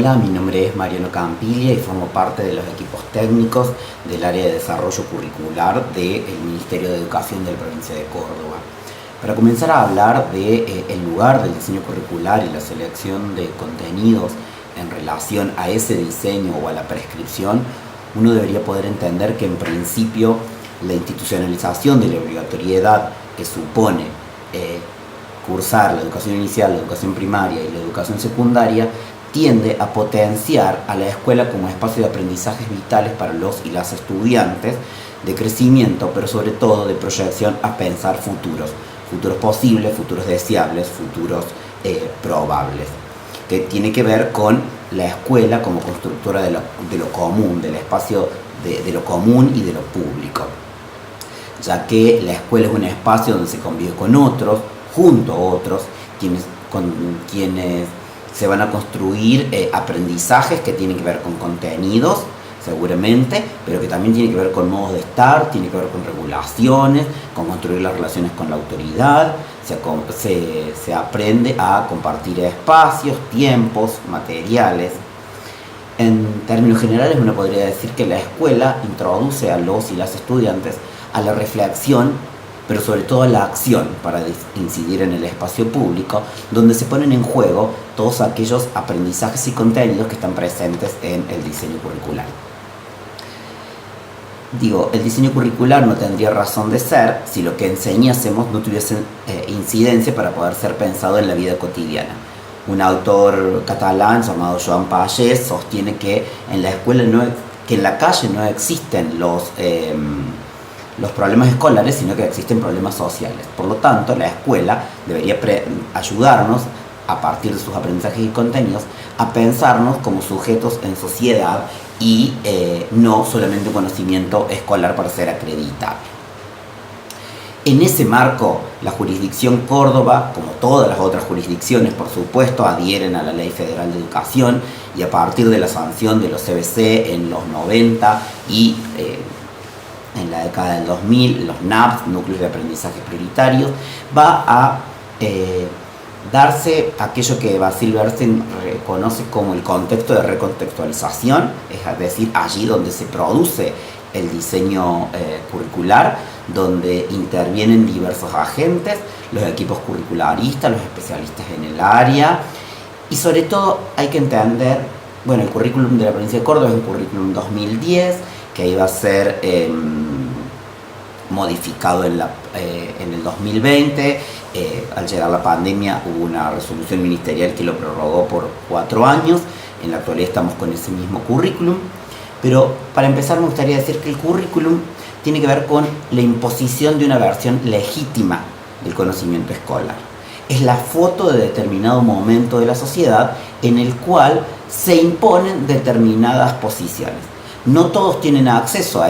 Hola, mi nombre es Mariano Campiglia y formo parte de los equipos técnicos del área de desarrollo curricular del Ministerio de Educación de la provincia de Córdoba. Para comenzar a hablar del lugar del diseño curricular y la selección de contenidos en relación a ese diseño o a la prescripción, uno debería poder entender que en principio la institucionalización de la obligatoriedad que supone cursar la educación inicial, la educación primaria y la educación secundaria tiende a potenciar a la escuela como espacio de aprendizajes vitales para los y las estudiantes, de crecimiento, pero sobre todo de proyección a pensar futuros posibles, futuros deseables, futuros probables, que tiene que ver con la escuela como constructora de lo común, del espacio de lo común y de lo público, ya que la escuela es un espacio donde se convive con otros, junto a otros, con quienes se van a construir aprendizajes que tienen que ver con contenidos, seguramente, pero que también tienen que ver con modos de estar, tiene que ver con regulaciones, con construir las relaciones con la autoridad, se aprende a compartir espacios, tiempos, materiales. En términos generales, uno podría decir que la escuela introduce a los y las estudiantes a la reflexión, pero sobre todo a la acción para incidir en el espacio público, donde se ponen en juego todos aquellos aprendizajes y contenidos que están presentes en el diseño curricular. El diseño curricular no tendría razón de ser si lo que enseñásemos no tuviese incidencia para poder ser pensado en la vida cotidiana. Un autor catalán llamado Joan Pagès sostiene que en la escuela que en la calle no existen los problemas escolares, sino que existen problemas sociales. Por lo tanto, la escuela debería ayudarnos, a partir de sus aprendizajes y contenidos, a pensarnos como sujetos en sociedad y no solamente un conocimiento escolar para ser acreditable. En ese marco, la jurisdicción Córdoba, como todas las otras jurisdicciones, por supuesto, adhieren a la Ley Federal de Educación, y a partir de la sanción de los CBC en los 90 y en la década del 2000, los NAPs, Núcleos de Aprendizaje Prioritarios, va a darse aquello que Basil Bernstein reconoce como el contexto de recontextualización, es decir, allí donde se produce el diseño curricular, donde intervienen diversos agentes, los equipos curricularistas, los especialistas en el área, y sobre todo hay que entender, el currículum de la provincia de Córdoba es un currículum 2010, que iba a ser modificado en el 2020. Al llegar la pandemia hubo una resolución ministerial que lo prorrogó por 4 años. En la actualidad estamos con ese mismo currículum. Pero para empezar me gustaría decir que el currículum tiene que ver con la imposición de una versión legítima del conocimiento escolar. Es la foto de determinado momento de la sociedad en el cual se imponen determinadas posiciones. No todos tienen acceso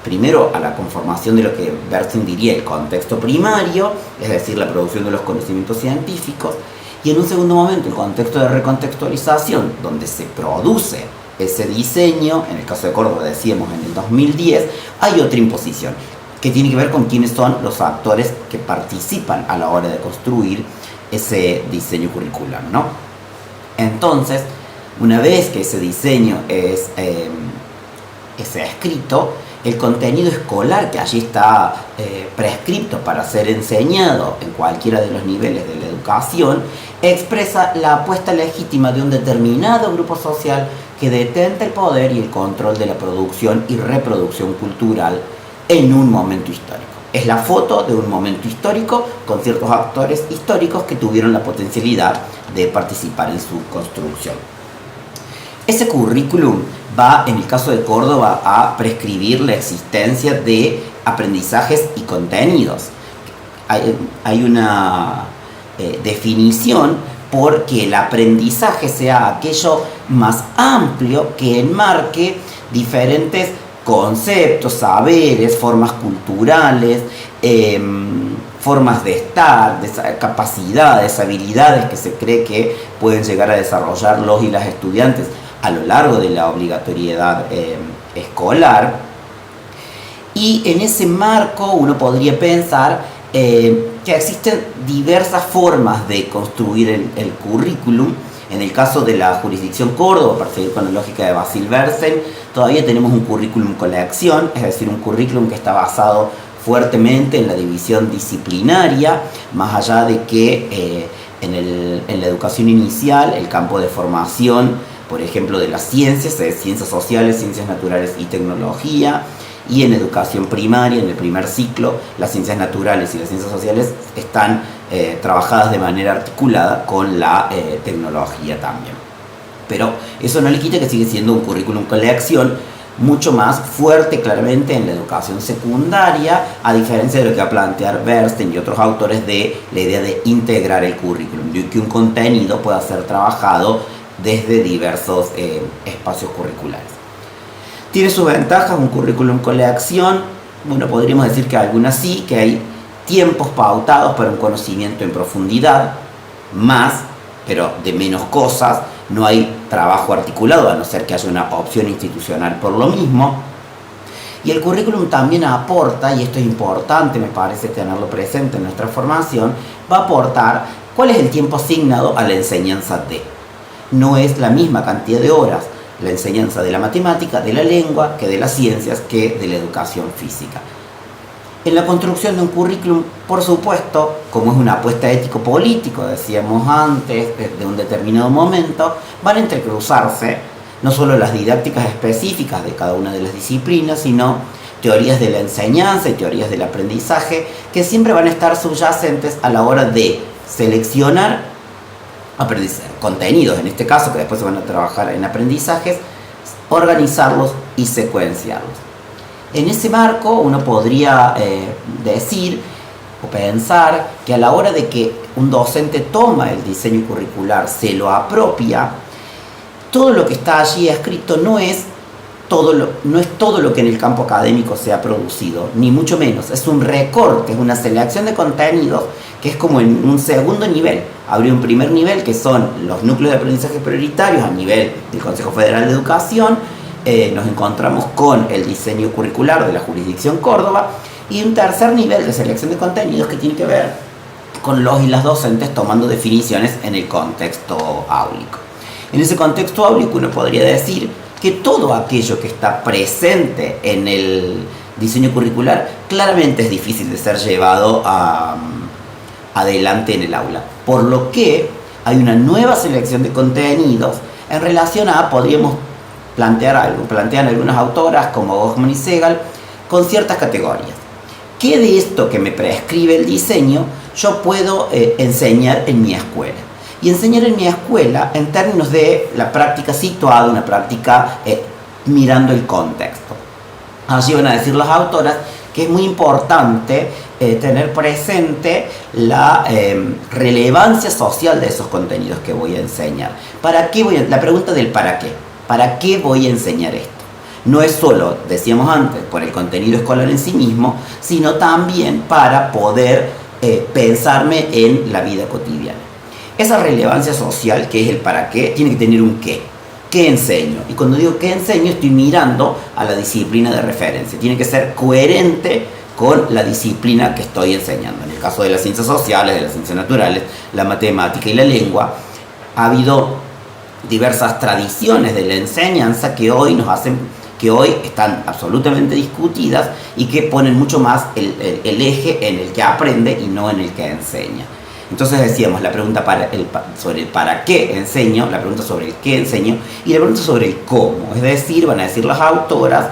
primero a la conformación de lo que Bernstein diría el contexto primario, es decir, la producción de los conocimientos científicos, y en un segundo momento el contexto de recontextualización, donde se produce ese diseño. En el caso de Córdoba, decíamos, en el 2010, hay otra imposición que tiene que ver con quiénes son los actores que participan a la hora de construir ese diseño curricular, ¿no? Entonces, una vez que ese diseño es escrito, el contenido escolar que allí está prescripto para ser enseñado en cualquiera de los niveles de la educación expresa la apuesta legítima de un determinado grupo social que detenta el poder y el control de la producción y reproducción cultural en un momento histórico. Es la foto de un momento histórico con ciertos actores históricos que tuvieron la potencialidad de participar en su construcción. Ese currículum va, en el caso de Córdoba, a prescribir la existencia de aprendizajes y contenidos. Hay una definición porque el aprendizaje sea aquello más amplio que enmarque diferentes conceptos, saberes, formas culturales, formas de estar, capacidades, habilidades que se cree que pueden llegar a desarrollar los y las estudiantes a lo largo de la obligatoriedad escolar. Y en ese marco uno podría pensar que existen diversas formas de construir el currículum En el caso de la jurisdicción Córdoba, para seguir con la lógica de Basil Bernstein, todavía tenemos un currículum colección, es decir, un currículum que está basado fuertemente en la división disciplinaria, más allá de que en la educación inicial, el campo de formación, por ejemplo, de las ciencias, es ciencias sociales, ciencias naturales y tecnología, y en educación primaria, en el primer ciclo, las ciencias naturales y las ciencias sociales están trabajadas de manera articulada con la tecnología también. Pero eso no le quita que sigue siendo un currículum colección mucho más fuerte claramente en la educación secundaria, a diferencia de lo que va a plantear Bernstein y otros autores de la idea de integrar el currículum, de que un contenido pueda ser trabajado desde diversos espacios curriculares. Tiene sus ventajas un currículum colección, bueno, podríamos decir que algunas sí, que hay tiempos pautados para un conocimiento en profundidad, más, pero de menos cosas, no hay trabajo articulado, a no ser que haya una opción institucional por lo mismo. Y el currículum también aporta, y esto es importante, me parece tenerlo presente en nuestra formación, va a aportar cuál es el tiempo asignado a la enseñanza de. No es la misma cantidad de horas la enseñanza de la matemática, de la lengua, que de las ciencias, que de la educación física. En la construcción de un currículum, por supuesto, como es una apuesta ético-político, decíamos antes, de un determinado momento, van a entrecruzarse no solo las didácticas específicas de cada una de las disciplinas, sino teorías de la enseñanza y teorías del aprendizaje, que siempre van a estar subyacentes a la hora de seleccionar contenidos, en este caso, que después se van a trabajar en aprendizajes, organizarlos y secuenciarlos. En ese marco uno podría decir o pensar que a la hora de que un docente toma el diseño curricular, se lo apropia, todo lo que está allí escrito no es todo lo que en el campo académico se ha producido, ni mucho menos, es un recorte, es una selección de contenidos que es como en un segundo nivel. Habría un primer nivel que son los núcleos de aprendizaje prioritarios a nivel del Consejo Federal de Educación. Nos encontramos con el diseño curricular de la jurisdicción Córdoba, y un tercer nivel de selección de contenidos que tiene que ver con los y las docentes tomando definiciones en el contexto áulico. En ese contexto áulico uno podría decir que todo aquello que está presente en el diseño curricular claramente es difícil de ser llevado adelante en el aula, por lo que hay una nueva selección de contenidos en relación a, podríamos plantean algunas autoras como Goffman y Segal, con ciertas categorías. ¿Qué de esto que me prescribe el diseño yo puedo enseñar en mi escuela? Y enseñar en mi escuela en términos de la práctica situada, una práctica mirando el contexto. Allí van a decir las autoras que es muy importante tener presente la relevancia social de esos contenidos que voy a enseñar. La pregunta del ¿para qué? ¿Para qué voy a enseñar esto? No es solo, decíamos antes, por el contenido escolar en sí mismo, sino también para poder pensarme en la vida cotidiana. Esa relevancia social, que es el para qué, tiene que tener un qué. ¿Qué enseño? Y cuando digo qué enseño, estoy mirando a la disciplina de referencia. Tiene que ser coherente con la disciplina que estoy enseñando. En el caso de las ciencias sociales, de las ciencias naturales, la matemática y la lengua, ha habido diversas tradiciones de la enseñanza que hoy están absolutamente discutidas y que ponen mucho más el eje en el que aprende y no en el que enseña. Entonces decíamos, la pregunta sobre el para qué enseño, la pregunta sobre el qué enseño y la pregunta sobre el cómo. Es decir, van a decir las autoras,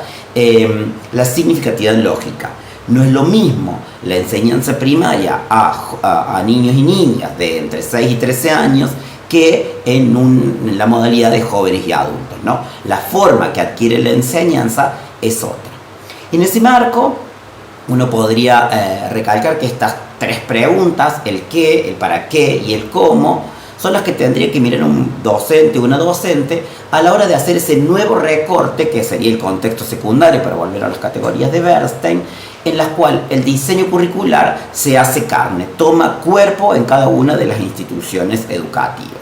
la significatividad lógica. No es lo mismo la enseñanza primaria a niños y niñas de entre 6 y 13 años que en la modalidad de jóvenes y adultos, ¿no? La forma que adquiere la enseñanza es otra. En ese marco, uno podría recalcar que estas tres preguntas, el qué, el para qué y el cómo, son las que tendría que mirar un docente o una docente a la hora de hacer ese nuevo recorte que sería el contexto secundario, para volver a las categorías de Bernstein, en las cuales el diseño curricular se hace carne, toma cuerpo en cada una de las instituciones educativas.